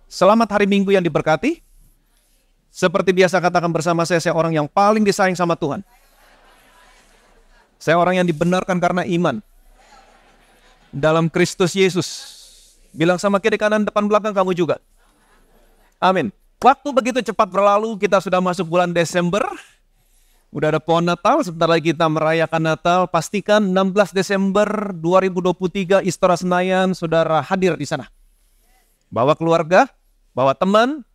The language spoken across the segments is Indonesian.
Selamat hari Minggu yang diberkati. Seperti biasa katakan bersama saya orang yang paling disayang sama Tuhan. Saya orang yang dibenarkan karena iman dalam Kristus Yesus. Bilang sama kiri kanan depan belakang kamu juga. Amin. Waktu begitu cepat berlalu, kita sudah masuk bulan Desember. Udah ada pohon Natal, sebentar lagi kita merayakan Natal. Pastikan 16 Desember 2023 Istora Senayan, saudara hadir di sana. Bawa keluarga, bawa teman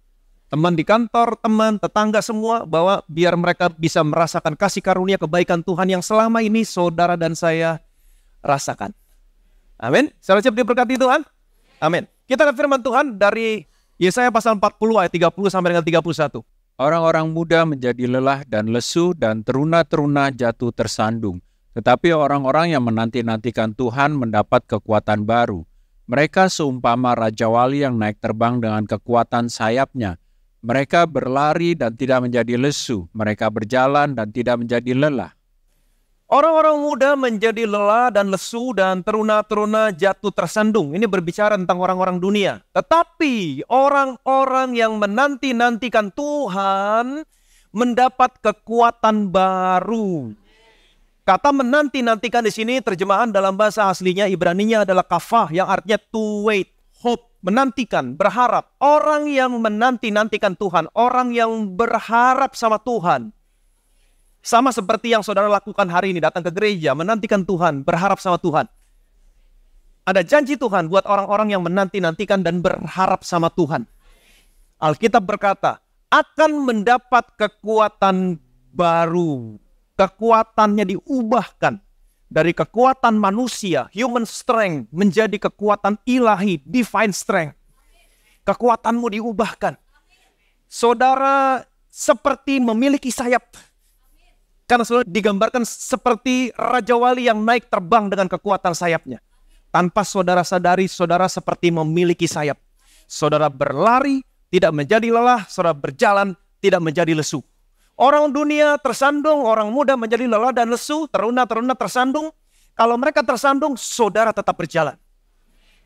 di kantor, teman, tetangga semua, bawa biar mereka bisa merasakan kasih karunia kebaikan Tuhan yang selama ini saudara dan saya rasakan. Amin. Saya ucap diberkati Tuhan. Amin. Kita akan firman Tuhan dari Yesaya pasal 40 ayat 30 sampai dengan 31. Orang-orang muda menjadi lelah dan lesu dan teruna-teruna jatuh tersandung. Tetapi orang-orang yang menanti-nantikan Tuhan mendapat kekuatan baru. Mereka seumpama Raja Wali yang naik terbang dengan kekuatan sayapnya. Mereka berlari dan tidak menjadi lesu. Mereka berjalan dan tidak menjadi lelah. Orang-orang muda menjadi lelah dan lesu dan teruna-teruna jatuh tersandung. Ini berbicara tentang orang-orang dunia. Tetapi orang-orang yang menanti-nantikan Tuhan mendapat kekuatan baru. Kata menanti-nantikan di sini terjemahan dalam bahasa aslinya Ibraninya adalah kafah yang artinya to wait, hope, menantikan, berharap. Orang yang menanti-nantikan Tuhan, orang yang berharap sama Tuhan. Sama seperti yang saudara lakukan hari ini, datang ke gereja, menantikan Tuhan, berharap sama Tuhan. Ada janji Tuhan buat orang-orang yang menanti-nantikan dan berharap sama Tuhan. Alkitab berkata, akan mendapat kekuatan baru. Kekuatannya diubahkan dari kekuatan manusia, human strength, menjadi kekuatan ilahi, divine strength. Kekuatanmu diubahkan. Saudara seperti memiliki sayap. Karena saudara digambarkan seperti Raja Wali yang naik terbang dengan kekuatan sayapnya. Tanpa saudara sadari, saudara seperti memiliki sayap. Saudara berlari, tidak menjadi lelah. Saudara berjalan, tidak menjadi lesu. Orang dunia tersandung, orang muda menjadi lelah dan lesu. Teruna-teruna tersandung. Kalau mereka tersandung, saudara tetap berjalan.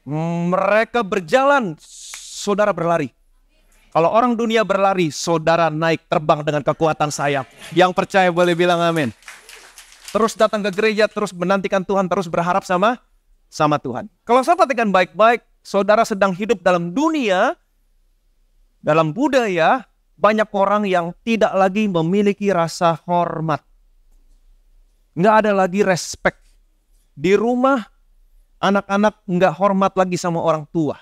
Mereka berjalan, saudara berlari. Kalau orang dunia berlari, saudara naik terbang dengan kekuatan sayap. Yang percaya boleh bilang amin. Terus datang ke gereja, terus menantikan Tuhan, terus berharap sama Tuhan. Kalau saya perhatikan baik-baik, saudara sedang hidup dalam dunia, dalam budaya, banyak orang yang tidak lagi memiliki rasa hormat. Nggak ada lagi respect. Di rumah, anak-anak nggak hormat lagi sama orang tua.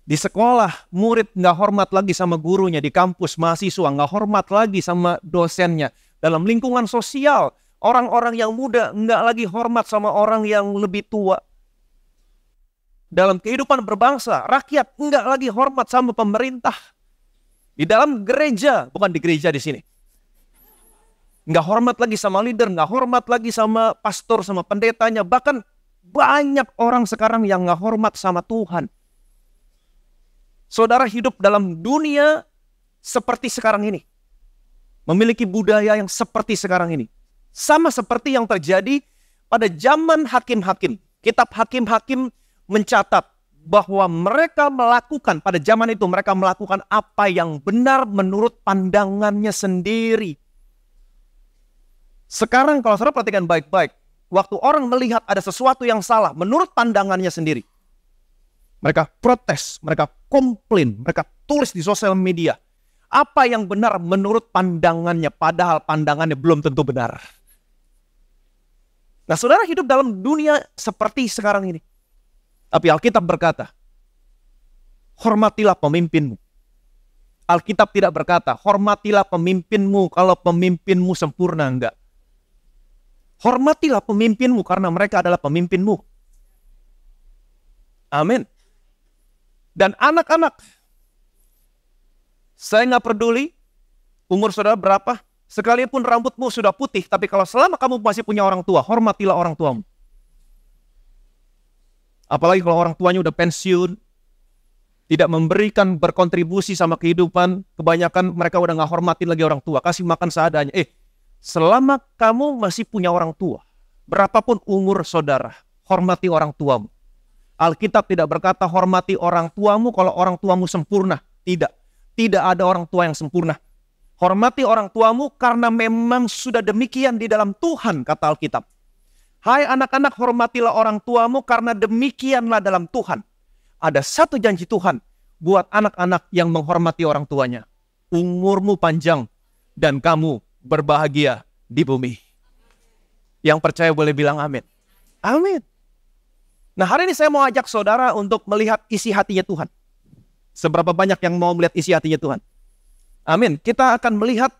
Di sekolah, murid nggak hormat lagi sama gurunya. Di kampus, mahasiswa nggak hormat lagi sama dosennya. Dalam lingkungan sosial, orang-orang yang muda nggak lagi hormat sama orang yang lebih tua. Dalam kehidupan berbangsa, rakyat nggak lagi hormat sama pemerintah. Di dalam gereja, bukan di gereja di sini. Nggak hormat lagi sama leader, nggak hormat lagi sama pastor, sama pendetanya. Bahkan banyak orang sekarang yang nggak hormat sama Tuhan. Saudara hidup dalam dunia seperti sekarang ini. Memiliki budaya yang seperti sekarang ini. Sama seperti yang terjadi pada zaman hakim-hakim. Kitab hakim-hakim mencatat bahwa mereka melakukan, pada zaman itu mereka melakukan apa yang benar menurut pandangannya sendiri. Sekarang kalau saudara perhatikan baik-baik, waktu orang melihat ada sesuatu yang salah menurut pandangannya sendiri, mereka protes, mereka komplain, mereka tulis di sosial media. Apa yang benar menurut pandangannya, padahal pandangannya belum tentu benar. Nah, saudara hidup dalam dunia seperti sekarang ini. Tapi Alkitab berkata, hormatilah pemimpinmu. Alkitab tidak berkata, hormatilah pemimpinmu kalau pemimpinmu sempurna, enggak. Hormatilah pemimpinmu karena mereka adalah pemimpinmu. Amin. Dan anak-anak, saya nggak peduli umur saudara berapa, sekalipun rambutmu sudah putih, tapi kalau selama kamu masih punya orang tua, hormatilah orang tuamu. Apalagi kalau orang tuanya udah pensiun, tidak memberikan berkontribusi sama kehidupan, kebanyakan mereka udah nggak hormatin lagi orang tua, kasih makan seadanya. Selama kamu masih punya orang tua, berapapun umur saudara, hormati orang tuamu. Alkitab tidak berkata hormati orang tuamu kalau orang tuamu sempurna. Tidak. Tidak ada orang tua yang sempurna. Hormati orang tuamu karena memang sudah demikian di dalam Tuhan, kata Alkitab. Hai anak-anak, hormatilah orang tuamu karena demikianlah dalam Tuhan. Ada satu janji Tuhan buat anak-anak yang menghormati orang tuanya. Umurmu panjang dan kamu berbahagia di bumi. Yang percaya boleh bilang amin. Amin. Nah, hari ini saya mau ajak saudara untuk melihat isi hatinya Tuhan. Seberapa banyak yang mau melihat isi hatinya Tuhan? Amin. Kita akan melihat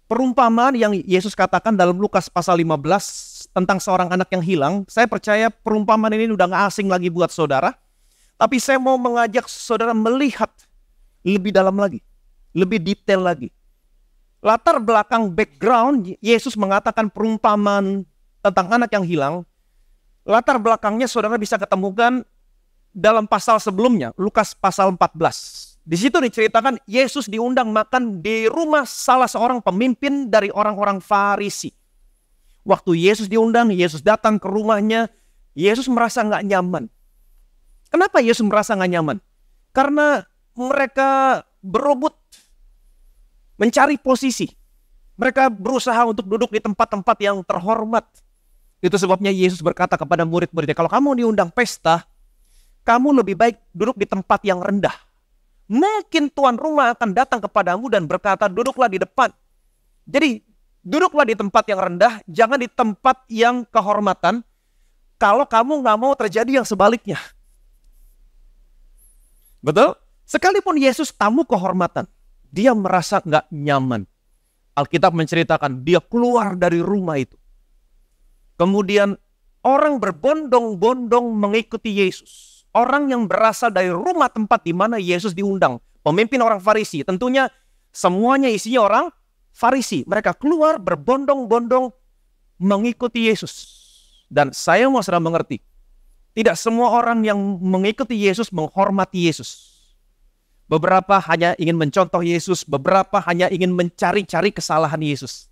perumpamaan yang Yesus katakan dalam Lukas pasal 15 tentang seorang anak yang hilang. Saya percaya perumpamaan ini udah gak asing lagi buat saudara. Tapi saya mau mengajak saudara melihat lebih dalam lagi. Lebih detail lagi. Latar belakang background Yesus mengatakan perumpamaan tentang anak yang hilang. Latar belakangnya saudara bisa ketemukan dalam pasal sebelumnya, Lukas pasal 14. Di situ diceritakan Yesus diundang makan di rumah salah seorang pemimpin dari orang-orang Farisi. Waktu Yesus diundang, Yesus datang ke rumahnya, Yesus merasa nggak nyaman. Kenapa Yesus merasa nggak nyaman? Karena mereka berebut mencari posisi. Mereka berusaha untuk duduk di tempat-tempat yang terhormat. Itu sebabnya Yesus berkata kepada murid-muridnya, kalau kamu diundang pesta, kamu lebih baik duduk di tempat yang rendah. Mungkin tuan rumah akan datang kepadamu dan berkata, duduklah di depan. Jadi, duduklah di tempat yang rendah, jangan di tempat yang kehormatan, kalau kamu nggak mau terjadi yang sebaliknya. Betul? Sekalipun Yesus tamu kehormatan, dia merasa nggak nyaman. Alkitab menceritakan, dia keluar dari rumah itu. Kemudian, orang berbondong-bondong mengikuti Yesus. Orang yang berasal dari rumah tempat di mana Yesus diundang. Pemimpin orang Farisi. Tentunya semuanya isinya orang Farisi. Mereka keluar berbondong-bondong mengikuti Yesus. Dan saya mau saudara mengerti. Tidak semua orang yang mengikuti Yesus menghormati Yesus. Beberapa hanya ingin mencontoh Yesus. Beberapa hanya ingin mencari-cari kesalahan Yesus.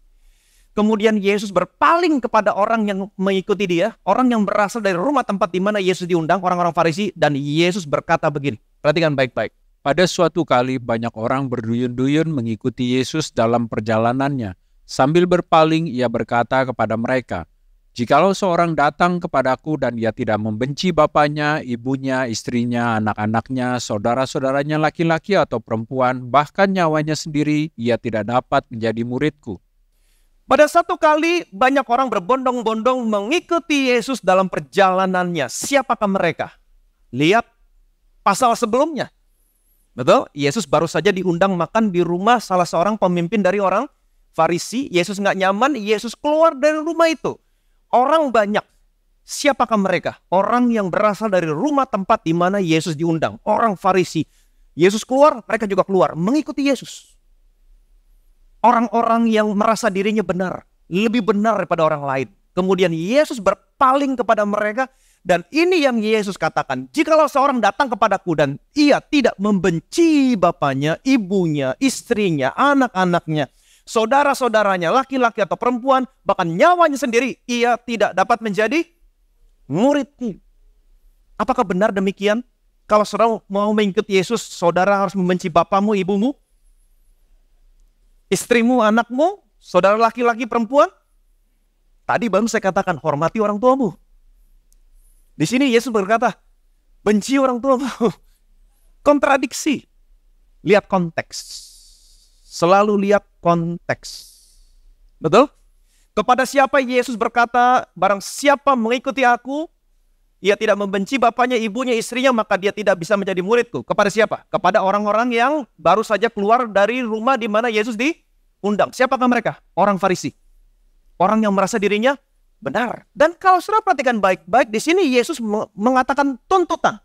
Kemudian Yesus berpaling kepada orang yang mengikuti dia. Orang yang berasal dari rumah tempat di mana Yesus diundang, orang-orang Farisi. Dan Yesus berkata begini. Perhatikan baik-baik. Pada suatu kali banyak orang berduyun-duyun mengikuti Yesus dalam perjalanannya. Sambil berpaling ia berkata kepada mereka, jikalau seorang datang kepadaku dan ia tidak membenci bapaknya, ibunya, istrinya, anak-anaknya, saudara-saudaranya laki-laki atau perempuan, bahkan nyawanya sendiri, ia tidak dapat menjadi muridku. Pada satu kali banyak orang berbondong-bondong mengikuti Yesus dalam perjalanannya. Siapakah mereka? Lihat pasal sebelumnya. Betul? Yesus baru saja diundang makan di rumah salah seorang pemimpin dari orang Farisi. Yesus nggak nyaman, Yesus keluar dari rumah itu. Orang banyak. Siapakah mereka? Orang yang berasal dari rumah tempat di mana Yesus diundang. Orang Farisi. Yesus keluar, mereka juga keluar. Mengikuti Yesus. Orang-orang yang merasa dirinya benar, lebih benar daripada orang lain. Kemudian Yesus berpaling kepada mereka, dan ini yang Yesus katakan, jikalau seorang datang kepadaku dan ia tidak membenci bapaknya, ibunya, istrinya, anak-anaknya, saudara-saudaranya, laki-laki atau perempuan, bahkan nyawanya sendiri, ia tidak dapat menjadi muridku. Apakah benar demikian? Kalau saudara mau mengikuti Yesus, saudara harus membenci bapamu, ibumu, istrimu, anakmu, saudara laki-laki, perempuan. Tadi baru saya katakan, hormati orang tuamu. Di sini Yesus berkata, benci orang tuamu. Kontradiksi. Lihat konteks. Selalu lihat konteks. Betul? Kepada siapa Yesus berkata, barang siapa mengikuti aku, ia tidak membenci bapaknya, ibunya, istrinya, maka dia tidak bisa menjadi muridku. Kepada siapa? Kepada orang-orang yang baru saja keluar dari rumah di mana Yesus diundang. Siapakah mereka? Orang Farisi. Orang yang merasa dirinya benar. Dan kalau saudara perhatikan baik-baik, di sini Yesus mengatakan tuntutan.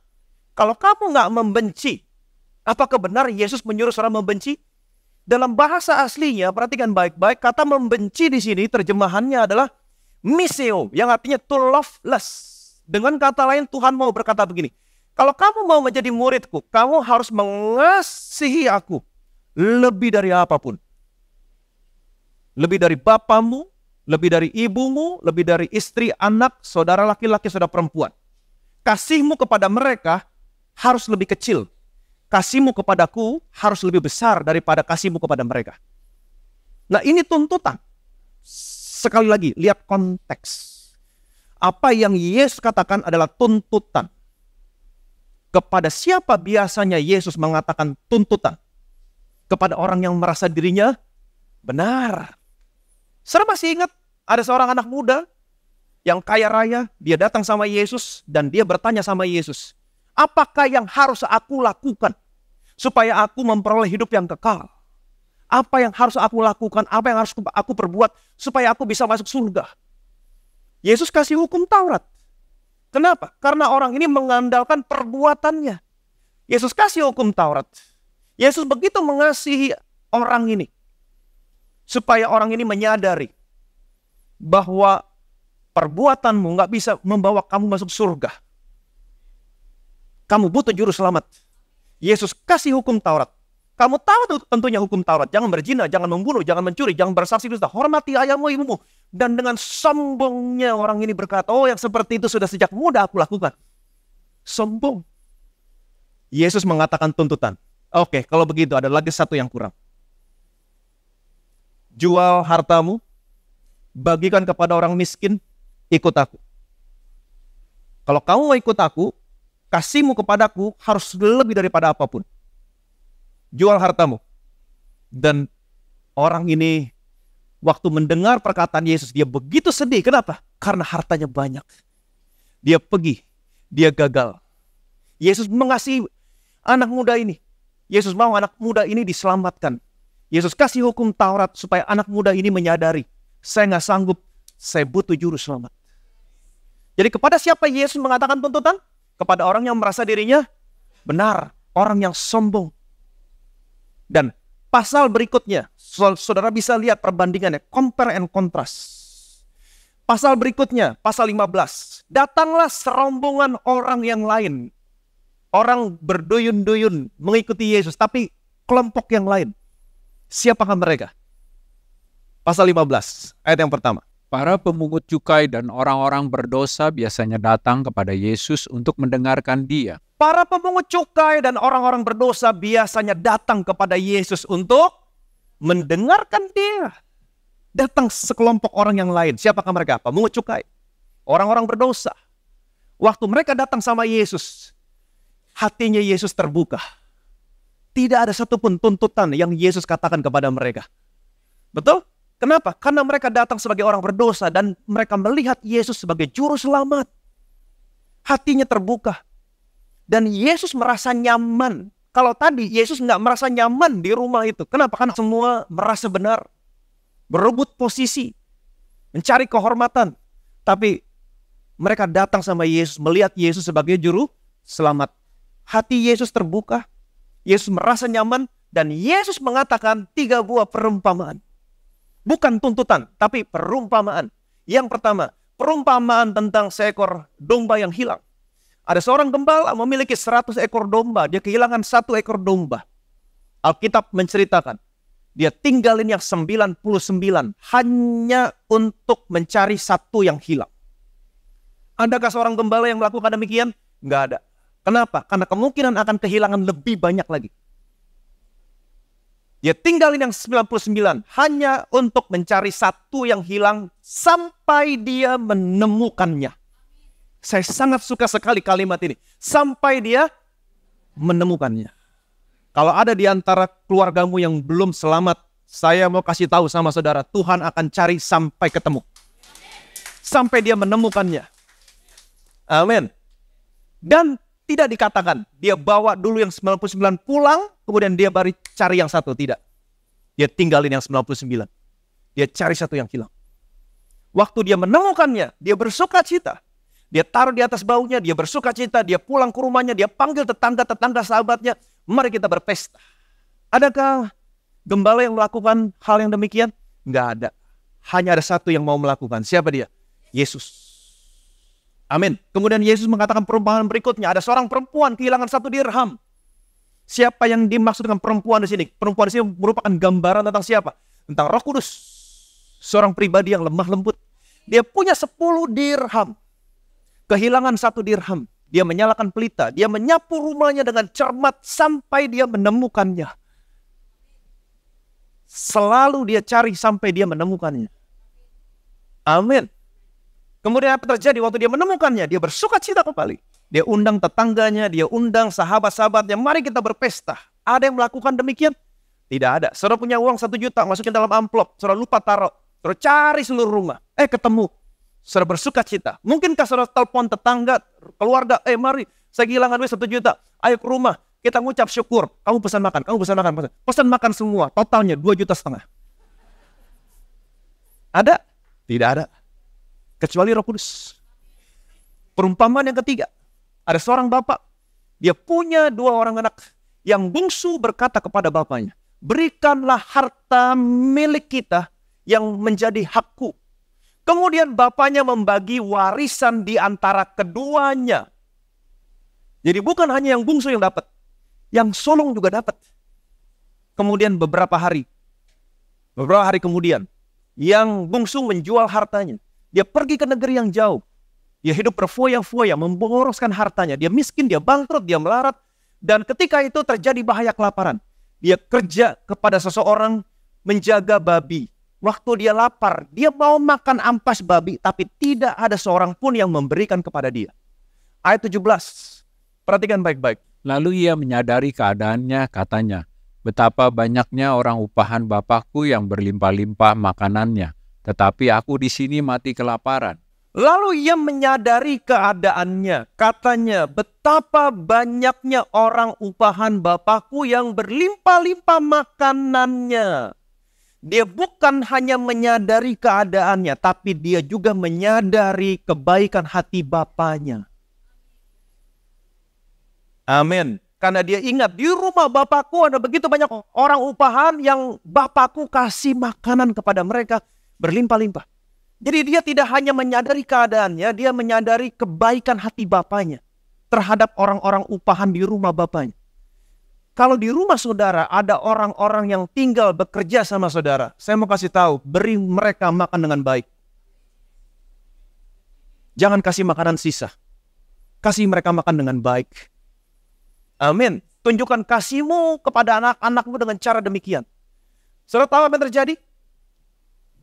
Kalau kamu nggak membenci, apakah benar Yesus menyuruh saudara membenci? Dalam bahasa aslinya, perhatikan baik-baik, kata membenci di sini terjemahannya adalah miseo, yang artinya to love less. Dengan kata lain, Tuhan mau berkata begini, kalau kamu mau menjadi muridku, kamu harus mengasihi aku lebih dari apapun. Lebih dari bapamu, lebih dari ibumu, lebih dari istri, anak, saudara laki-laki, saudara perempuan. kasihmu kepada mereka harus lebih kecil. Kasihmu kepadaku harus lebih besar daripada kasihmu kepada mereka. Nah, ini tuntutan. Sekali lagi, lihat konteks. Apa yang Yesus katakan adalah tuntutan. Kepada siapa biasanya Yesus mengatakan tuntutan? Kepada orang yang merasa dirinya benar. Saudara masih ingat ada seorang anak muda yang kaya raya, dia datang sama Yesus dan dia bertanya sama Yesus, apakah yang harus aku lakukan supaya aku memperoleh hidup yang kekal? Apa yang harus aku lakukan? Apa yang harus aku perbuat supaya aku bisa masuk surga? Yesus kasih hukum Taurat. Kenapa? Karena orang ini mengandalkan perbuatannya. Yesus kasih hukum Taurat. Yesus begitu mengasihi orang ini, supaya orang ini menyadari bahwa perbuatanmu nggak bisa membawa kamu masuk surga. Kamu butuh juru selamat. Yesus kasih hukum Taurat. Kamu tahu tentunya hukum Taurat. Jangan berzina, jangan membunuh, jangan mencuri, jangan bersaksi dusta. Hormati ayahmu ibumu. Dan dengan sombongnya orang ini berkata, oh yang seperti itu sudah sejak muda aku lakukan. Sombong. Yesus mengatakan tuntutan. Oke, kalau begitu ada lagi satu yang kurang. Jual hartamu, bagikan kepada orang miskin, ikut aku. Kalau kamu mau ikut aku, kasihmu kepadaku harus lebih daripada apapun. Jual hartamu. Dan orang ini waktu mendengar perkataan Yesus, dia begitu sedih. Kenapa? Karena hartanya banyak. Dia pergi, dia gagal. Yesus mengasihi anak muda ini. Yesus mau anak muda ini diselamatkan. Yesus kasih hukum Taurat supaya anak muda ini menyadari, saya nggak sanggup, saya butuh juru selamat. Jadi kepada siapa Yesus mengatakan tuntutan? Kepada orang yang merasa dirinya benar, orang yang sombong. Dan pasal berikutnya, saudara bisa lihat perbandingannya, compare and contrast. Pasal berikutnya, pasal 15. Datanglah serombongan orang yang lain. Orang berduyun-duyun mengikuti Yesus, tapi kelompok yang lain. Siapakah mereka? Pasal 15, ayat yang pertama. Para pemungut cukai dan orang-orang berdosa biasanya datang kepada Yesus untuk mendengarkan Dia. Para pemungut cukai dan orang-orang berdosa biasanya datang kepada Yesus untuk mendengarkan Dia. Datang sekelompok orang yang lain. Siapakah mereka? Pemungut cukai, orang-orang berdosa. Waktu mereka datang sama Yesus, hatinya Yesus terbuka. Tidak ada satupun tuntutan yang Yesus katakan kepada mereka. Betul? Kenapa? Karena mereka datang sebagai orang berdosa dan mereka melihat Yesus sebagai juru selamat. Hatinya terbuka. Dan Yesus merasa nyaman. Kalau tadi Yesus nggak merasa nyaman di rumah itu. Kenapa? Karena semua merasa benar. Berebut posisi. Mencari kehormatan. Tapi mereka datang sama Yesus. Melihat Yesus sebagai juru selamat. Hati Yesus terbuka. Yesus merasa nyaman. Dan Yesus mengatakan 3 buah perumpamaan. Bukan tuntutan, tapi perumpamaan. Yang pertama, perumpamaan tentang seekor domba yang hilang. Ada seorang gembala memiliki 100 ekor domba. Dia kehilangan 1 ekor domba. Alkitab menceritakan. Dia tinggalin yang 99 hanya untuk mencari 1 yang hilang. Adakah seorang gembala yang melakukan demikian? Nggak ada. Kenapa? Karena kemungkinan akan kehilangan lebih banyak lagi. Dia tinggalin yang 99 hanya untuk mencari 1 yang hilang sampai dia menemukannya. Saya sangat suka sekali kalimat ini. Sampai dia menemukannya. Kalau ada di antara keluargamu yang belum selamat, saya mau kasih tahu sama saudara, Tuhan akan cari sampai ketemu. Sampai dia menemukannya. Amin. Dan tidak dikatakan, dia bawa dulu yang 99 pulang, kemudian dia baru cari yang 1. Tidak. Dia tinggalin yang 99. Dia cari 1 yang hilang. Waktu dia menemukannya, dia bersuka cita. Dia taruh di atas baunya, dia bersuka cita, dia pulang ke rumahnya, dia panggil tetangga-tetangga sahabatnya, mari kita berpesta. Adakah gembala yang melakukan hal yang demikian? Enggak ada. Hanya ada 1 yang mau melakukan. Siapa dia? Yesus. Amin. Kemudian Yesus mengatakan perumpamaan berikutnya. Ada seorang perempuan kehilangan 1 dirham. Siapa yang dimaksud dengan perempuan di sini? Perempuan di sini merupakan gambaran tentang siapa? Tentang Roh Kudus. Seorang pribadi yang lemah lembut. Dia punya 10 dirham. Kehilangan 1 dirham. Dia menyalakan pelita. Dia menyapu rumahnya dengan cermat sampai dia menemukannya. Selalu dia cari sampai dia menemukannya. Amin. Kemudian apa terjadi waktu dia menemukannya? Dia bersuka cita kembali. Dia undang tetangganya, dia undang sahabat-sahabatnya. Mari kita berpesta. Ada yang melakukan demikian? Tidak ada. Saudara punya uang 1 juta, masukin dalam amplop. Saudara lupa taruh. Saudara cari seluruh rumah. Ketemu. Saudara bersuka cita. Mungkinkah saudara telepon tetangga, keluarga, mari, saya kehilangan duit 1 juta. Ayo ke rumah, kita ngucap syukur. Kamu pesan makan, pesan makan semua. Totalnya 2,5 juta. Ada? Tidak ada. Kecuali Roh Kudus. Perumpamaan yang ketiga. Ada seorang bapak. Dia punya 2 orang anak. Yang bungsu berkata kepada bapaknya, berikanlah harta milik kita yang menjadi hakku. Kemudian bapaknya membagi warisan di antara keduanya. Jadi bukan hanya yang bungsu yang dapat. Yang sulung juga dapat. Kemudian beberapa hari kemudian, yang bungsu menjual hartanya. Dia pergi ke negeri yang jauh. Dia hidup berfoya-foya, memboroskan hartanya. Dia miskin, dia bangkrut, dia melarat. Dan ketika itu terjadi bahaya kelaparan. Dia kerja kepada seseorang menjaga babi. Waktu dia lapar, dia mau makan ampas babi, tapi tidak ada seorang pun yang memberikan kepada dia. Ayat 17, perhatikan baik-baik. Lalu ia menyadari keadaannya, katanya, betapa banyaknya orang upahan bapakku yang berlimpah-limpah makanannya, tetapi aku di sini mati kelaparan. Lalu ia menyadari keadaannya, katanya, betapa banyaknya orang upahan bapakku yang berlimpah-limpah makanannya. Dia bukan hanya menyadari keadaannya, tapi dia juga menyadari kebaikan hati bapaknya. Amin. Karena dia ingat, di rumah bapakku ada begitu banyak orang upahan yang bapakku kasih makanan kepada mereka berlimpah-limpah. Jadi dia tidak hanya menyadari keadaannya, dia menyadari kebaikan hati bapaknya terhadap orang-orang upahan di rumah bapaknya. Kalau di rumah saudara ada orang-orang yang tinggal bekerja sama saudara, saya mau kasih tahu, beri mereka makan dengan baik. Jangan kasih makanan sisa. Kasih mereka makan dengan baik. Amin. Tunjukkan kasihmu kepada anak-anakmu dengan cara demikian. Saudara tahu apa yang terjadi?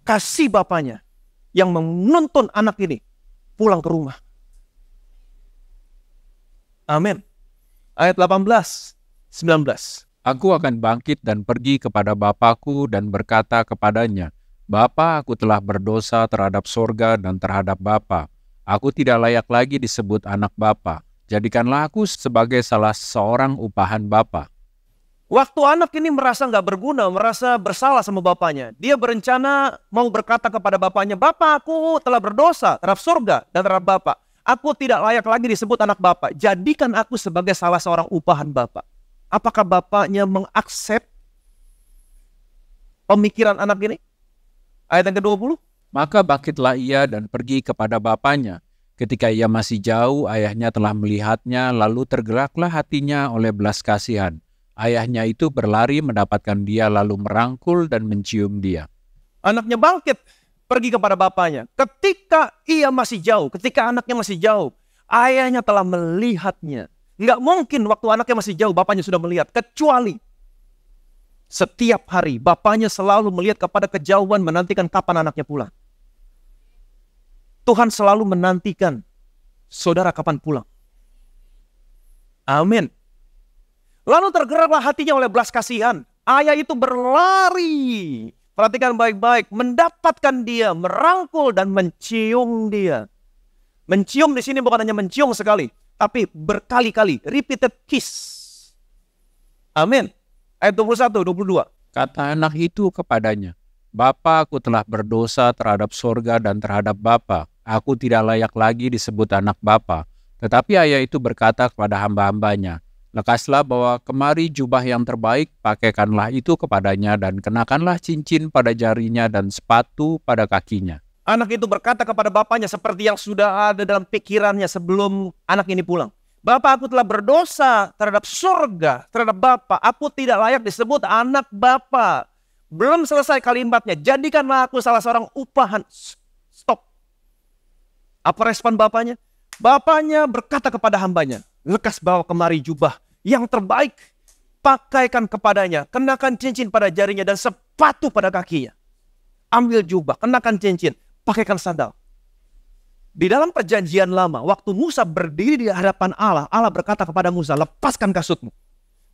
Kasih bapaknya yang menuntun anak ini pulang ke rumah. Amin. Ayat 18. 19. Aku akan bangkit dan pergi kepada bapakku dan berkata kepadanya, Bapa, aku telah berdosa terhadap sorga dan terhadap Bapa. Aku tidak layak lagi disebut anak Bapa. Jadikanlah aku sebagai salah seorang upahan Bapa. Waktu anak ini merasa nggak berguna, merasa bersalah sama bapaknya. Dia berencana mau berkata kepada bapaknya, Bapa, aku telah berdosa terhadap sorga dan terhadap Bapa. Aku tidak layak lagi disebut anak Bapa. Jadikan aku sebagai salah seorang upahan Bapa. Apakah bapaknya mengaksep pemikiran anak ini? Ayat yang ke-20. Maka bangkitlah ia dan pergi kepada bapaknya. Ketika ia masih jauh, ayahnya telah melihatnya, lalu tergeraklah hatinya oleh belas kasihan. Ayahnya itu berlari mendapatkan dia, lalu merangkul dan mencium dia. Anaknya bangkit, pergi kepada bapaknya. Ketika ia masih jauh, ketika anaknya masih jauh, ayahnya telah melihatnya. Nggak mungkin waktu anaknya masih jauh, bapaknya sudah melihat. Kecuali setiap hari, bapaknya selalu melihat kepada kejauhan, menantikan kapan anaknya pulang. Tuhan selalu menantikan saudara kapan pulang. Amin. Lalu tergeraklah hatinya oleh belas kasihan. Ayah itu berlari. Perhatikan baik-baik. Mendapatkan dia, merangkul dan mencium dia. Mencium di sini bukan hanya mencium sekali, tapi berkali-kali. Repeated kiss. Amin. Ayat 21, 22. Kata anak itu kepadanya, Bapa, aku telah berdosa terhadap sorga dan terhadap Bapa. Aku tidak layak lagi disebut anak Bapa. Tetapi ayah itu berkata kepada hamba-hambanya, lekaslah bawa kemari jubah yang terbaik, pakaikanlah itu kepadanya dan kenakanlah cincin pada jarinya dan sepatu pada kakinya. Anak itu berkata kepada bapaknya seperti yang sudah ada dalam pikirannya sebelum anak ini pulang. Bapa, aku telah berdosa terhadap surga, terhadap Bapa. Aku tidak layak disebut anak Bapa. Belum selesai kalimatnya. Jadikanlah aku salah seorang upahan. Stop. Apa respon bapaknya? Bapaknya berkata kepada hambanya, lekas bawa kemari jubah yang terbaik, pakaikan kepadanya, kenakan cincin pada jarinya dan sepatu pada kakinya. Ambil jubah, kenakan cincin, pakaikan sandal. Di dalam perjanjian lama, waktu Musa berdiri di hadapan Allah, Allah berkata kepada Musa, lepaskan kasutmu.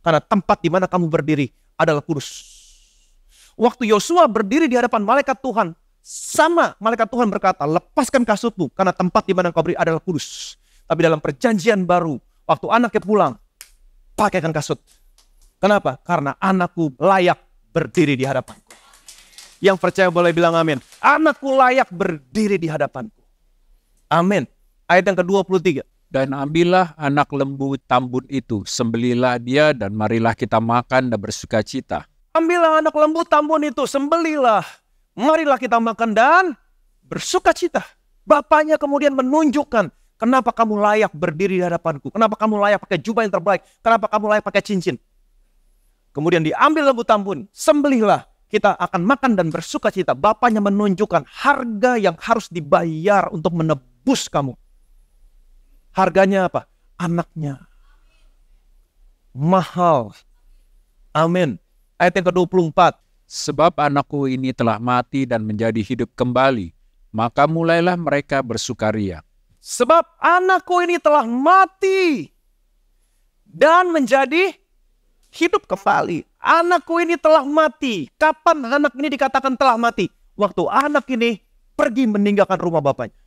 Karena tempat di mana kamu berdiri adalah kudus. Waktu Yosua berdiri di hadapan malaikat Tuhan, sama malaikat Tuhan berkata, lepaskan kasutmu karena tempat di mana kau berdiri adalah kudus. Tapi dalam perjanjian baru, waktu anaknya pulang, pakaikan kasut. Kenapa? Karena anakku layak berdiri di hadapanku. Yang percaya boleh bilang amin. Anakku layak berdiri di hadapanku. Amin. Ayat yang ke-23. Dan ambillah anak lembu tambun itu, sembelilah dia dan marilah kita makan dan bersuka cita. Ambillah anak lembu tambun itu, sembelilah. Marilah kita makan dan bersuka cita. Bapaknya kemudian menunjukkan, kenapa kamu layak berdiri di hadapanku. Kenapa kamu layak pakai jubah yang terbaik. Kenapa kamu layak pakai cincin. Kemudian diambil lembu tambun, sembelihlah. Kita akan makan dan bersuka cita. Bapaknya menunjukkan harga yang harus dibayar untuk menebus kamu. Harganya apa? Anaknya. Mahal. Amin. Ayat yang ke-24. Sebab anakku ini telah mati dan menjadi hidup kembali, maka mulailah mereka bersukaria. Sebab anakku ini telah mati dan menjadi hidup kembali. Anakku ini telah mati. Kapan anak ini dikatakan telah mati? Waktu anak ini pergi meninggalkan rumah bapaknya.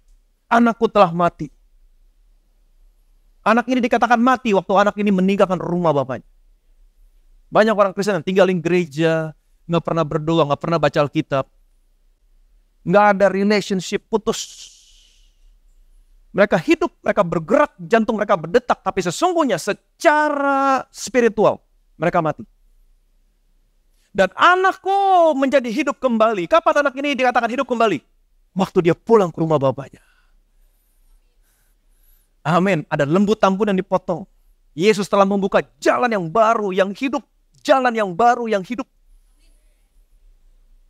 Anakku telah mati. Anak ini dikatakan mati waktu anak ini meninggalkan rumah bapaknya. Banyak orang Kristen yang tinggalin gereja, nggak pernah berdoa, nggak pernah baca Alkitab. Nggak ada relationship, putus. Mereka hidup, mereka bergerak, jantung mereka berdetak. Tapi sesungguhnya secara spiritual, mereka mati. Dan anakku menjadi hidup kembali. Kapan anak ini dikatakan hidup kembali? Waktu dia pulang ke rumah bapaknya. Amin. Ada lembu tambun yang dipotong. Yesus telah membuka jalan yang baru, yang hidup. Jalan yang baru, yang hidup.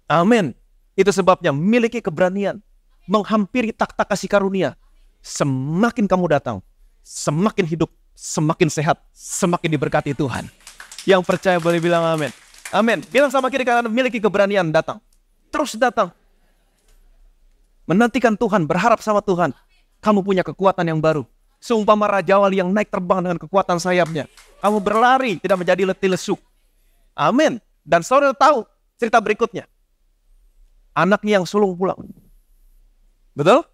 Amin. Itu sebabnya miliki keberanian. Menghampiri takhta kasih karunia. Semakin kamu datang, semakin hidup, semakin sehat, semakin diberkati Tuhan. Yang percaya boleh bilang amin. Amin. Bilang sama kiri kanan, miliki keberanian datang. Terus datang. Menantikan Tuhan, berharap sama Tuhan. Kamu punya kekuatan yang baru. Seumpama Raja Wali yang naik terbang dengan kekuatan sayapnya. Kamu berlari, tidak menjadi letih lesu. Amin. Dan saudara tahu cerita berikutnya. Anaknya yang sulung pulang. Betul?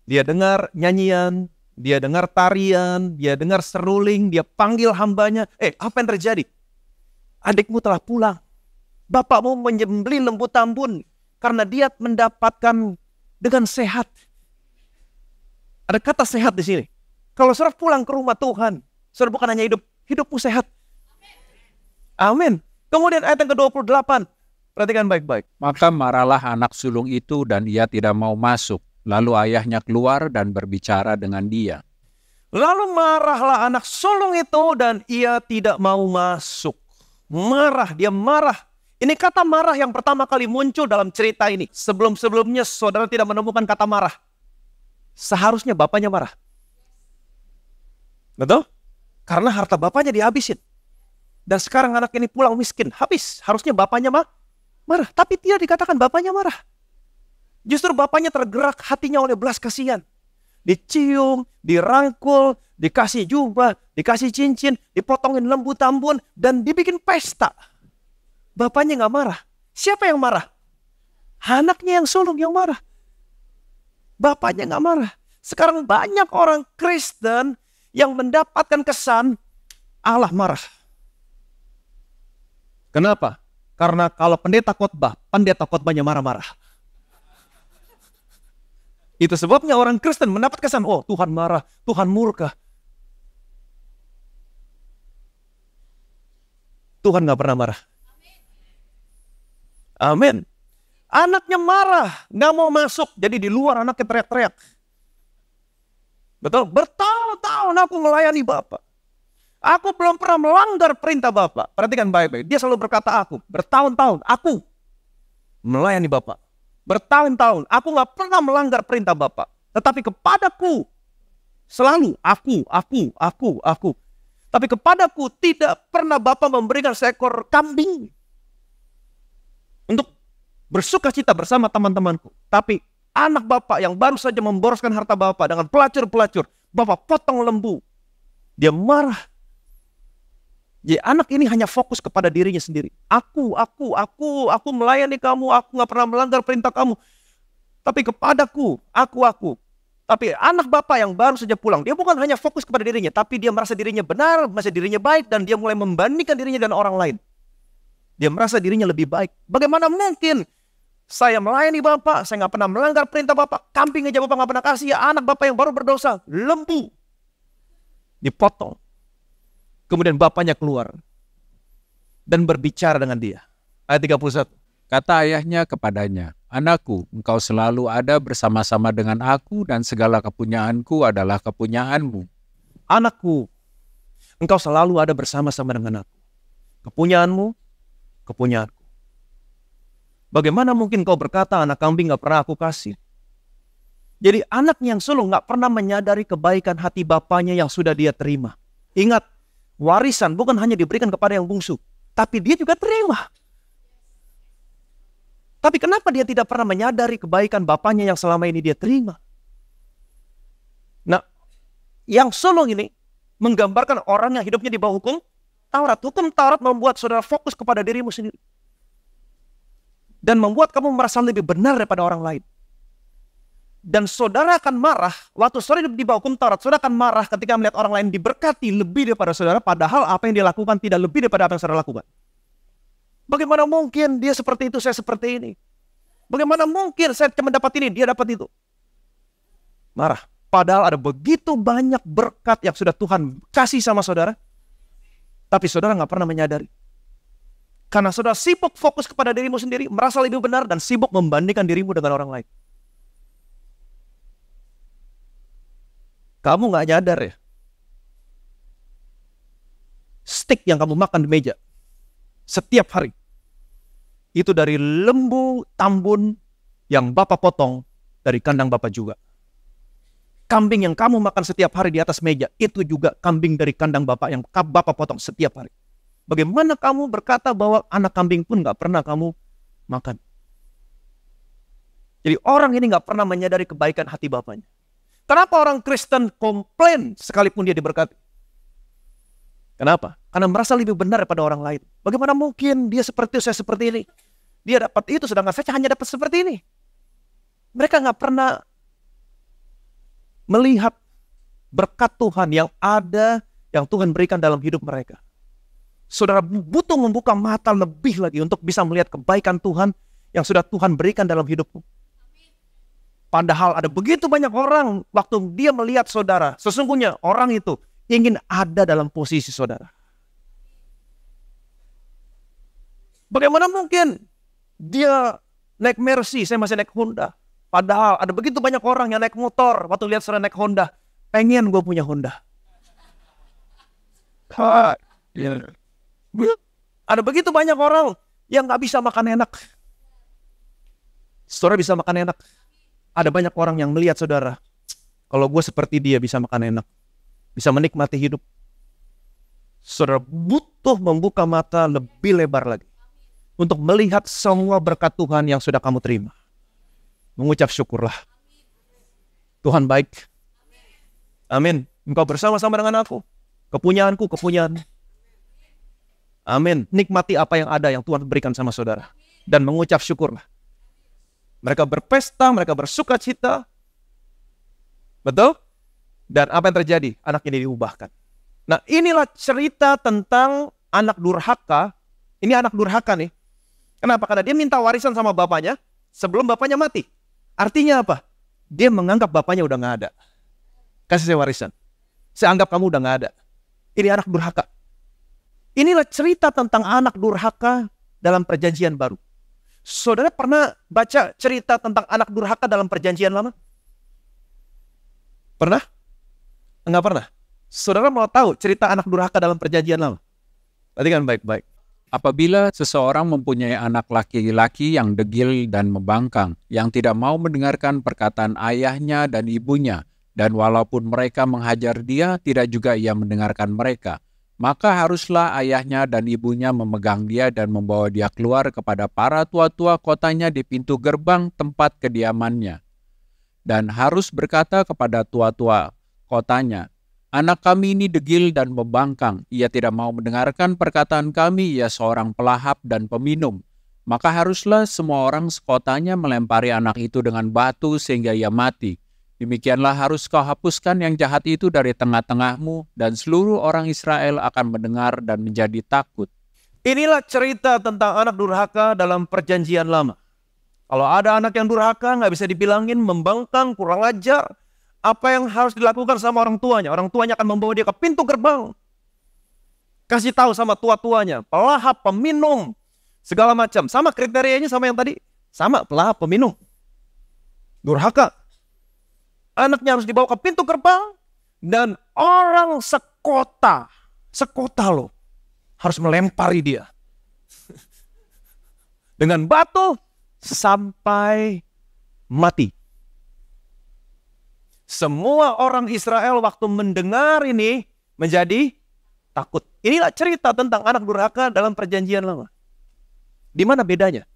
Dia dengar nyanyian, dia dengar tarian, dia dengar seruling, dia panggil hambanya. Apa yang terjadi? Adikmu telah pulang. Bapakmu menyembelih lembu tambun karena dia mendapatkan dengan sehat. Ada kata sehat di sini. Kalau saudara pulang ke rumah Tuhan, saudara bukan hanya hidup, hidupmu sehat. Amin. Kemudian ayat yang ke-28. Perhatikan baik-baik. Maka marahlah anak sulung itu dan ia tidak mau masuk. Lalu ayahnya keluar dan berbicara dengan dia. Lalu marahlah anak sulung itu dan ia tidak mau masuk. Marah, dia marah. Ini kata marah yang pertama kali muncul dalam cerita ini. Sebelum-sebelumnya saudara tidak menemukan kata marah. Seharusnya bapaknya marah. Betul? Karena harta bapaknya dihabisin. Dan sekarang anak ini pulang miskin. Habis. Harusnya bapaknya marah. Tapi tidak dikatakan bapaknya marah. Justru bapaknya tergerak hatinya oleh belas kasihan. Dicium, dirangkul, dikasih jubah, dikasih cincin, dipotongin lembu tambun, dan dibikin pesta. Bapaknya nggak marah. Siapa yang marah? Anaknya yang sulung yang marah. Bapaknya nggak marah. Sekarang banyak orang Kristen yang mendapatkan kesan Allah marah. Kenapa? Karena kalau pendeta khotbahnya marah-marah. Itu sebabnya orang Kristen mendapat kesan, oh Tuhan marah, Tuhan murka. Tuhan gak pernah marah. Amin. Anaknya marah, gak mau masuk. Jadi di luar anaknya teriak-teriak. Betul? Bertahun-tahun aku melayani Bapak. Aku belum pernah melanggar perintah Bapak. Perhatikan baik-baik. Dia selalu berkata aku. Bertahun-tahun aku melayani Bapak. Bertahun-tahun aku gak pernah melanggar perintah Bapak. Tetapi kepadaku Selalu aku. Tapi kepadaku tidak pernah Bapa memberikan seekor kambing untuk bersuka cita bersama teman-temanku. Tapi anak Bapa yang baru saja memboroskan harta Bapa dengan pelacur-pelacur, Bapa potong lembu. Dia marah. Jadi anak ini hanya fokus kepada dirinya sendiri. Aku melayani kamu, aku gak pernah melanggar perintah kamu. Tapi kepadaku, aku. Tapi anak Bapa yang baru saja pulang, dia bukan hanya fokus kepada dirinya, tapi dia merasa dirinya benar, merasa dirinya baik, dan dia mulai membandingkan dirinya dengan orang lain. Dia merasa dirinya lebih baik. Bagaimana mungkin saya melayani Bapak, saya gak pernah melanggar perintah Bapak, kambing aja Bapak gak pernah kasih, ya anak Bapak yang baru berdosa, lembu. Dipotong. Kemudian bapaknya keluar dan berbicara dengan dia. Ayat 31. Kata ayahnya kepadanya, "Anakku, engkau selalu ada bersama-sama dengan aku dan segala kepunyaanku adalah kepunyaanmu." Anakku, engkau selalu ada bersama-sama dengan aku. Kepunyaanmu, kepunyaanku. Bagaimana mungkin kau berkata anak kambing gak pernah aku kasih? Jadi anak yang sulung gak pernah menyadari kebaikan hati bapaknya yang sudah dia terima. Ingat, warisan bukan hanya diberikan kepada yang bungsu, tapi dia juga terima. Tapi kenapa dia tidak pernah menyadari kebaikan bapaknya yang selama ini dia terima? Nah, yang sulung ini menggambarkan orang yang hidupnya di bawah hukum Taurat. Hukum Taurat membuat saudara fokus kepada dirimu sendiri. Dan membuat kamu merasa lebih benar daripada orang lain. Dan saudara akan marah, waktu saudara hidup di bawah hukum Taurat, saudara akan marah ketika melihat orang lain diberkati lebih daripada saudara, padahal apa yang dia lakukan tidak lebih daripada apa yang saudara lakukan. Bagaimana mungkin dia seperti itu, saya seperti ini? Bagaimana mungkin saya cuma dapat ini, dia dapat itu? Marah. Padahal ada begitu banyak berkat yang sudah Tuhan kasih sama saudara. Tapi saudara nggak pernah menyadari. Karena saudara sibuk fokus kepada dirimu sendiri, merasa lebih benar, dan sibuk membandingkan dirimu dengan orang lain. Kamu nggak nyadar ya? Steak yang kamu makan di meja setiap hari, itu dari lembu tambun yang Bapak potong dari kandang Bapak juga. Kambing yang kamu makan setiap hari di atas meja, itu juga kambing dari kandang Bapak yang Bapak potong setiap hari. Bagaimana kamu berkata bahwa anak kambing pun gak pernah kamu makan? Jadi orang ini gak pernah menyadari kebaikan hati Bapaknya. Kenapa orang Kristen komplain sekalipun dia diberkati? Kenapa? Karena merasa lebih benar daripada orang lain. Bagaimana mungkin dia seperti itu, saya seperti ini? Dia dapat itu, sedangkan saya hanya dapat seperti ini. Mereka gak pernah melihat berkat Tuhan yang ada, yang Tuhan berikan dalam hidup mereka. Saudara butuh membuka mata lebih lagi untuk bisa melihat kebaikan Tuhan yang sudah Tuhan berikan dalam hidupmu. Padahal ada begitu banyak orang, waktu dia melihat saudara, sesungguhnya orang itu ingin ada dalam posisi saudara. Bagaimana mungkin dia naik Mercy, saya masih naik Honda. Padahal ada begitu banyak orang yang naik motor, waktu lihat saudara naik Honda, pengen gue punya Honda. Ada begitu banyak orang yang gak bisa makan enak. Saudara bisa makan enak. Ada banyak orang yang melihat saudara, kalau gue seperti dia bisa makan enak, bisa menikmati hidup. Saudara butuh membuka mata lebih lebar lagi untuk melihat semua berkat Tuhan yang sudah kamu terima. Mengucap syukurlah. Tuhan baik. Amin. Engkau bersama-sama dengan aku. Kepunyaanku, kepunyaan. Amin. Nikmati apa yang ada yang Tuhan berikan sama saudara. Dan mengucap syukurlah. Mereka berpesta, mereka bersuka cita. Betul? Dan apa yang terjadi? Anak ini diubahkan. Nah, inilah cerita tentang anak durhaka. Ini anak durhaka nih. Kenapa? Karena dia minta warisan sama bapaknya sebelum bapaknya mati. Artinya apa? Dia menganggap bapaknya udah gak ada. Kasih saya warisan. Saya anggap kamu udah gak ada. Ini anak durhaka. Inilah cerita tentang anak durhaka dalam perjanjian baru. Saudara pernah baca cerita tentang anak durhaka dalam perjanjian lama? Pernah? Enggak pernah. Saudara mau tahu cerita anak durhaka dalam perjanjian lama? Perhatikan baik-baik. Apabila seseorang mempunyai anak laki-laki yang degil dan membangkang, yang tidak mau mendengarkan perkataan ayahnya dan ibunya, Dan walaupun mereka menghajar dia, tidak juga ia mendengarkan mereka. Maka haruslah ayahnya dan ibunya memegang dia dan membawa dia keluar kepada para tua-tua kotanya di pintu gerbang tempat kediamannya. Dan harus berkata kepada tua-tua kotanya, "Anak kami ini degil dan membangkang. Ia tidak mau mendengarkan perkataan kami, ia seorang pelahap dan peminum. Maka haruslah semua orang sekotanya melempari anak itu dengan batu sehingga ia mati. Demikianlah harus kau hapuskan yang jahat itu dari tengah-tengahmu, dan seluruh orang Israel akan mendengar dan menjadi takut." Inilah cerita tentang anak durhaka dalam perjanjian lama. Kalau ada anak yang durhaka, nggak bisa dibilangin, membangkang, kurang ajar. Apa yang harus dilakukan sama orang tuanya? Orang tuanya akan membawa dia ke pintu gerbang. Kasih tahu sama tua-tuanya, pelahap, peminum, segala macam. Sama kriterianya sama yang tadi. Sama, pelahap, peminum. Durhaka. Anaknya harus dibawa ke pintu gerbang, dan orang sekota loh, harus melempari dia dengan batu sampai mati. Semua orang Israel waktu mendengar ini menjadi takut. Inilah cerita tentang anak durhaka dalam perjanjian lama. Di mana bedanya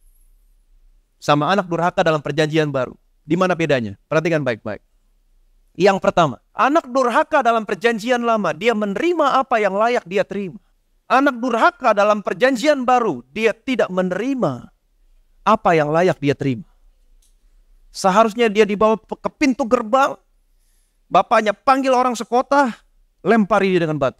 sama anak durhaka dalam perjanjian baru? Di mana bedanya? Perhatikan baik-baik. Yang pertama, anak durhaka dalam perjanjian lama, dia menerima apa yang layak dia terima. Anak durhaka dalam perjanjian baru, dia tidak menerima apa yang layak dia terima. Seharusnya dia dibawa ke pintu gerbang, bapaknya panggil orang sekota, lempari dia dengan batu.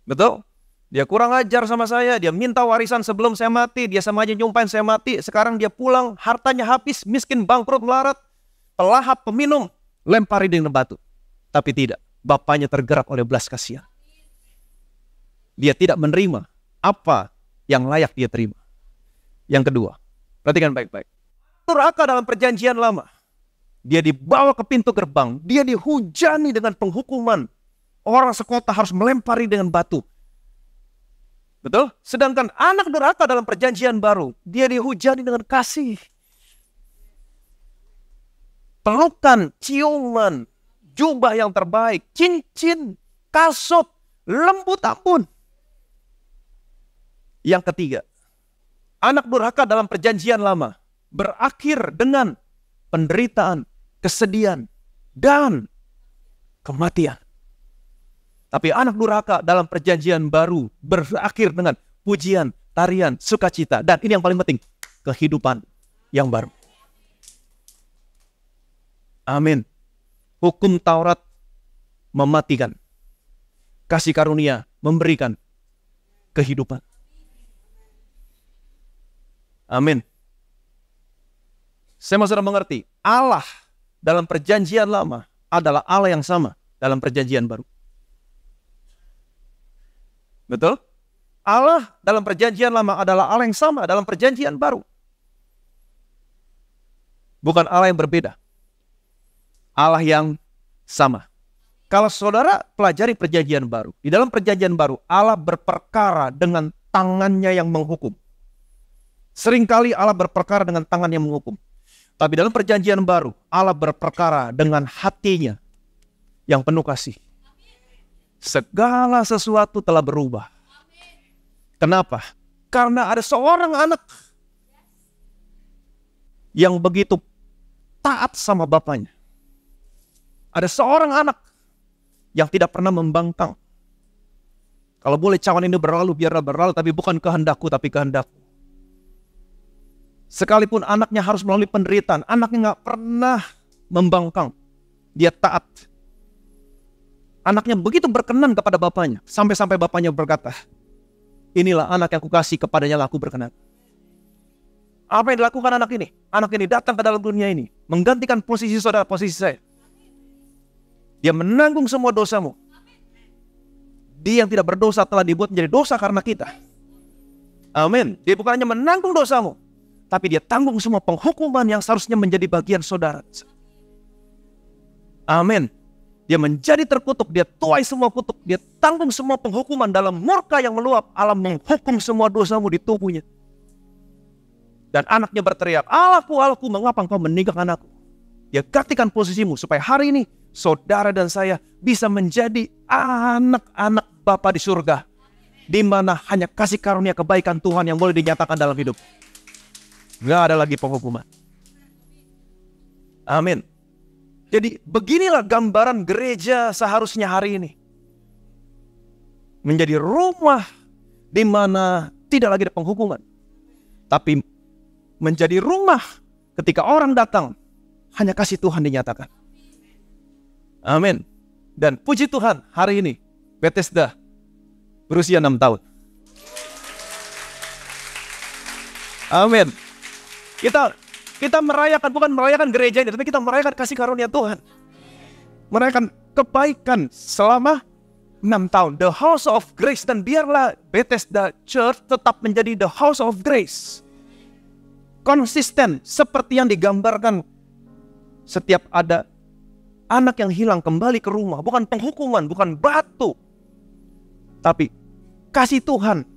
Betul? Dia kurang ajar sama saya, dia minta warisan sebelum saya mati, dia sama aja nyumpahin saya mati, sekarang dia pulang, hartanya habis, miskin, bangkrut, melarat, pelahap, peminum, lempari dengan batu. Tapi tidak, bapaknya tergerak oleh belas kasihan. Dia tidak menerima apa yang layak dia terima. Yang kedua, perhatikan baik-baik. Durhaka dalam perjanjian lama, dia dibawa ke pintu gerbang, dia dihujani dengan penghukuman. Orang sekota harus melempari dengan batu. Betul? Sedangkan anak durhaka dalam perjanjian baru, dia dihujani dengan kasih. Pelukan, ciuman, jubah yang terbaik, cincin, kasut, lembut ampun. Yang ketiga, anak durhaka dalam perjanjian lama berakhir dengan penderitaan, kesedihan, dan kematian. Tapi anak durhaka dalam perjanjian baru berakhir dengan pujian, tarian, sukacita. Dan ini yang paling penting, kehidupan yang baru. Amin. Hukum Taurat mematikan. Kasih karunia memberikan kehidupan. Amin. Saya mau sudah mengerti, Allah dalam perjanjian lama adalah Allah yang sama dalam perjanjian baru. Betul? Allah dalam perjanjian lama adalah Allah yang sama dalam perjanjian baru. Bukan Allah yang berbeda. Allah yang sama. Kalau saudara pelajari perjanjian baru, di dalam perjanjian baru Allah berperkara dengan tangannya yang menghukum. Seringkali Allah berperkara dengan tangan yang menghukum. Tapi dalam perjanjian baru Allah berperkara dengan hatinya yang penuh kasih. Segala sesuatu telah berubah. Kenapa? Karena ada seorang anak yang begitu taat sama bapaknya. Ada seorang anak yang tidak pernah membangkang. Kalau boleh cawan ini berlalu, biarlah berlalu, tapi bukan kehendakku, tapi kehendakku. Sekalipun anaknya harus melalui penderitaan, anaknya gak pernah membangkang. Dia taat. Anaknya begitu berkenan kepada bapaknya, sampai-sampai bapaknya berkata, inilah anak yang kukasih, kepadanya lah aku berkenan. Apa yang dilakukan anak ini? Anak ini datang ke dalam dunia ini, menggantikan posisi saudara, posisi saya. Dia menanggung semua dosamu. Dia yang tidak berdosa telah dibuat menjadi dosa karena kita. Amin. Dia bukan hanya menanggung dosamu, tapi dia tanggung semua penghukuman yang seharusnya menjadi bagian saudara. Amin. Dia menjadi terkutuk, dia tuai semua kutuk, dia tanggung semua penghukuman dalam murka yang meluap. Allah menghukum semua dosamu di tubuhnya. Dan anaknya berteriak, Allahku, Allahku, mengapa engkau meninggalkan aku? Dia gantikan posisimu supaya hari ini saudara dan saya bisa menjadi anak-anak Bapa di surga, di mana hanya kasih karunia kebaikan Tuhan yang boleh dinyatakan dalam hidup. Nggak ada lagi penghukuman. Amin. Jadi beginilah gambaran gereja seharusnya hari ini. Menjadi rumah di mana tidak lagi ada penghukuman, tapi menjadi rumah ketika orang datang hanya kasih Tuhan dinyatakan. Amin. Dan puji Tuhan hari ini Bethesda berusia 6 tahun. Amin. Kita merayakan, bukan merayakan gereja ini, tapi kita merayakan kasih karunia Tuhan. Merayakan kebaikan selama 6 tahun. The House of Grace. Dan biarlah Bethesda Church tetap menjadi the House of Grace. Konsisten seperti yang digambarkan. Setiap ada anak yang hilang kembali ke rumah. Bukan penghukuman, bukan batu, tapi kasih Tuhan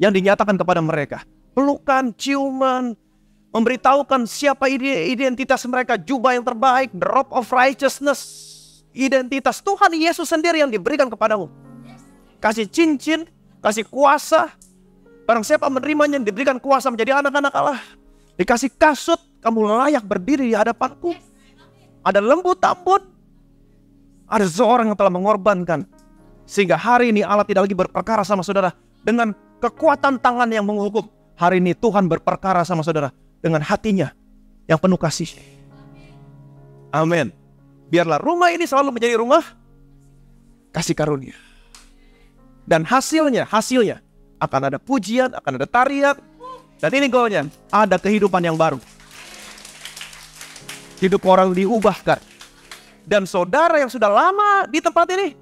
yang dinyatakan kepada mereka. Pelukan, ciuman, memberitahukan siapa identitas mereka. Jubah yang terbaik, the robe of righteousness. Identitas Tuhan Yesus sendiri yang diberikan kepadamu. Kasih cincin, kasih kuasa. Barang siapa menerimanya diberikan kuasa menjadi anak-anak Allah. Dikasih kasut, kamu layak berdiri di hadapanku. Ada lembut tambun. Ada seorang yang telah mengorbankan. Sehingga hari ini Allah tidak lagi berperkara sama saudara dengan kekuatan tangan yang menghukum. Hari ini Tuhan berperkara sama saudara dengan hatinya yang penuh kasih. Amin. Biarlah rumah ini selalu menjadi rumah kasih karunia. Dan hasilnya akan ada pujian, akan ada tarian. Dan ini goalnya, ada kehidupan yang baru. Hidup orang diubahkan. Dan saudara yang sudah lama di tempat ini,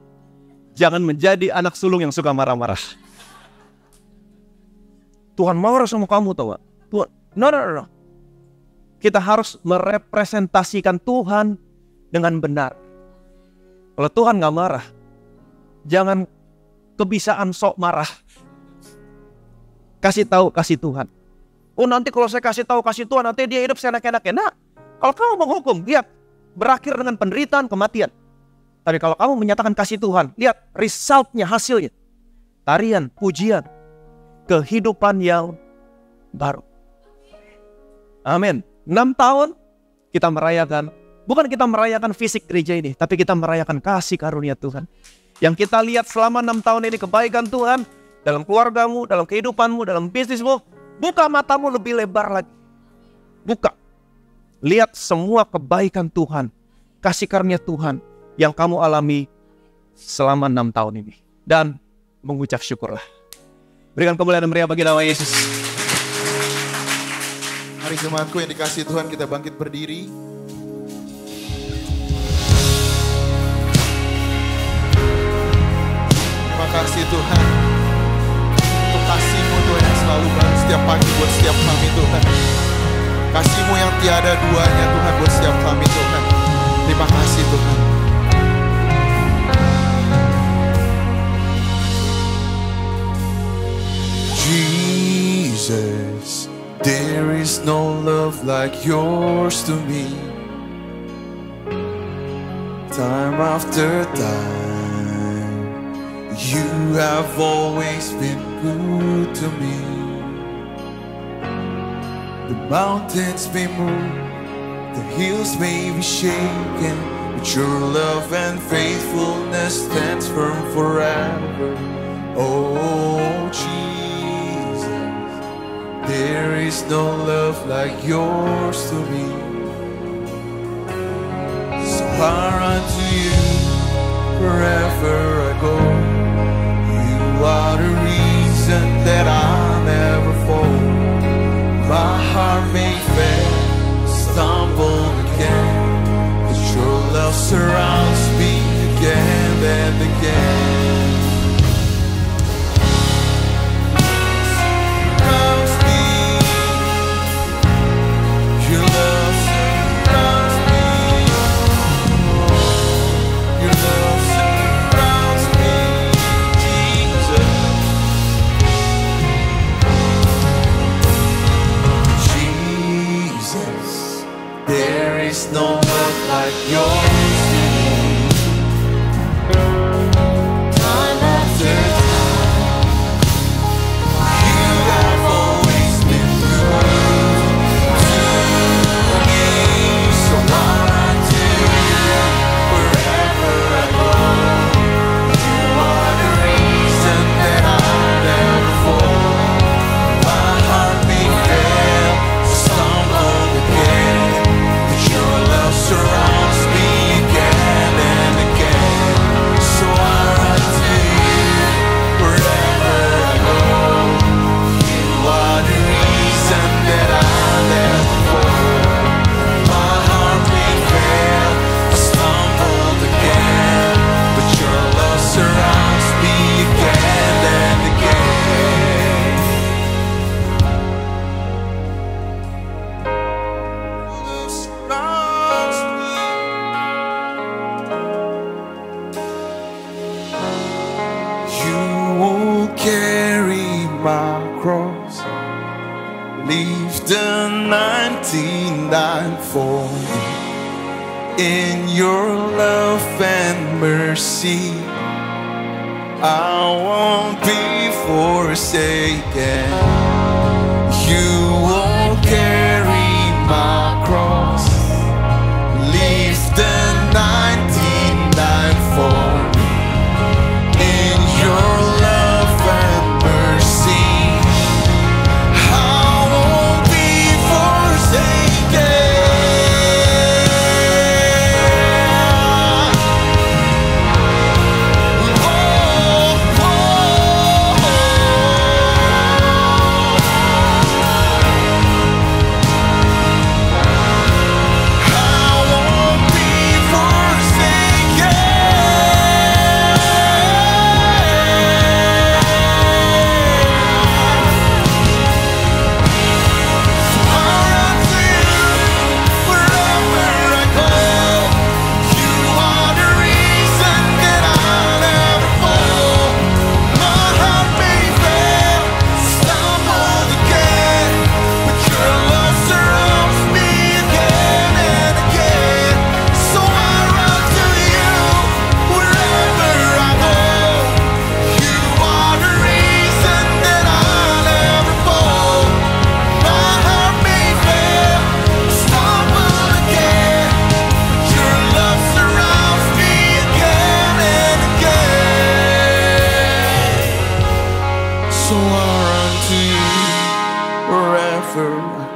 jangan menjadi anak sulung yang suka marah-marah. Tuhan marah sama kamu, tahu gak? Tuhan, no. Kita harus merepresentasikan Tuhan dengan benar. Kalau Tuhan gak marah, jangan kebiasaan sok marah. Kasih tahu kasih Tuhan. Oh, nanti kalau saya kasih tahu kasih Tuhan, nanti dia hidup seenak-enaknya. Nah, kalau kamu menghukum, lihat, berakhir dengan penderitaan, kematian. Tapi kalau kamu menyatakan kasih Tuhan, lihat resultnya, hasilnya. Tarian, pujian, kehidupan yang baru. Amin. 6 tahun kita merayakan. Bukan kita merayakan fisik gereja ini, tapi kita merayakan kasih karunia Tuhan. Yang kita lihat selama 6 tahun ini kebaikan Tuhan dalam keluargamu, dalam kehidupanmu, dalam bisnismu. Buka matamu lebih lebar lagi. Buka. Lihat semua kebaikan Tuhan, kasih karunia Tuhan yang kamu alami selama 6 tahun ini. Dan mengucap syukurlah. Berikan kemuliaan dan meriah bagi nama Yesus. Mari jemaatku yang dikasihi Tuhan, kita bangkit berdiri. Terima kasih Tuhan untuk kasih-Mu Tuhan yang selalu baru setiap pagi buat setiap kami Tuhan. Kasih-Mu yang tiada duanya Tuhan buat setiap kami Tuhan. Terima kasih Tuhan. Jesus, there is no love like yours to me. Time after time, you have always been good to me. The mountains may move, the hills may be shaken, but your love and faithfulness stands firm forever. Oh Jesus, there is no love like yours to me. So I run to you wherever I go. You are the reason that I'll never fall. My heart may fail, stumble again, but your love surrounds me again and again. Surrounds me, your love surrounds me, your love surrounds me. like yours to me. Time after time, you have always been good to me. So I run to you wherever I go. You are the reason that I never fall. My heart may fail, stumble again, but your love surrounds me again and again. So I run to you wherever I go. You are the reason that I never fall. My heart may fail, I stumbled again, but your love surrounds me again and again. Love surrounds me. You will carry my cross, leave the 99 for me. In your love and mercy, I won't be forsaken. You will carry my cross, leave the 99 for me. In your love and mercy, I won't be forsaken. So I run to you wherever I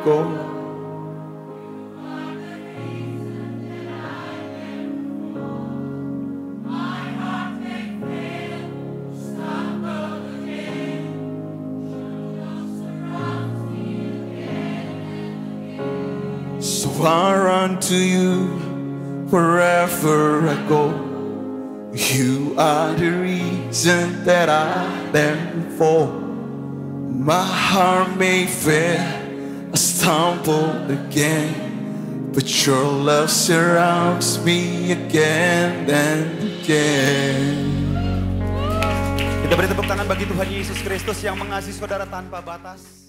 go. So I run to you wherever I go. You are the reason that I never fall. My heart may fail, I stumble again, but your love surrounds me again and again. Kita beri tepuk tangan bagi Tuhan Yesus Kristus yang mengasihi saudara tanpa batas.